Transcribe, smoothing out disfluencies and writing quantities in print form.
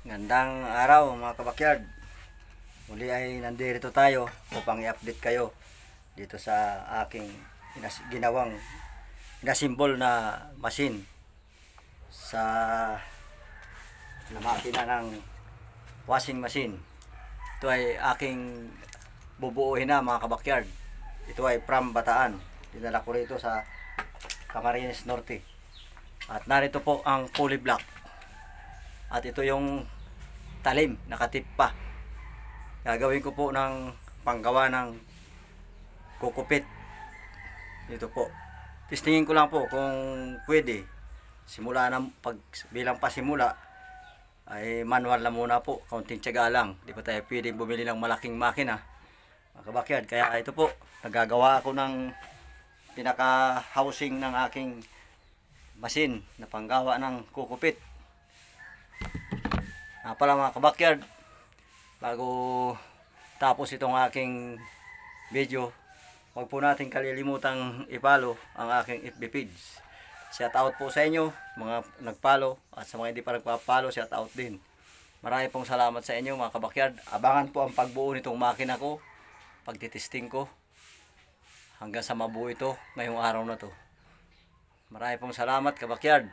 Gandang araw mga kabakyard. Muli ay nandito tayo upang i-update kayo dito sa aking ginawang inasimbol na machine sa makina ng washing machine. Ito ay aking bubuuhin na mga kabakyard. Ito ay from Bataan. Dinala ko rito sa Camarines Norte. At narito po ang pulley block. At ito yung talim, nakatip pa. Gagawin ko po ng panggawa ng kukupit. Ito po. Testingin ko lang po kung pwede. Simula ng bilang pasimula ay manual na muna po. Kaunting tiyaga lang. Di pa tayo pwedeng bumili ng malaking makina. Mga kabakyard, kaya ito po. Nagagawa ako ng pinaka housing ng aking machine na panggawa ng kukupit. Pala mga kabakyard, bago tapos itong aking video, huwag po natin kalilimutang i-follow ang aking FB page. Shout out po sa inyo mga nag-follow, at sa mga hindi pa nagpa-follow, shout out din. Marami pong salamat sa inyo mga kabakyard. Abangan po ang pagbuo nitong makina ko, pagtitesting ko hanggang sa mabuo ito ngayong araw na to. Marami pong salamat kabakyard.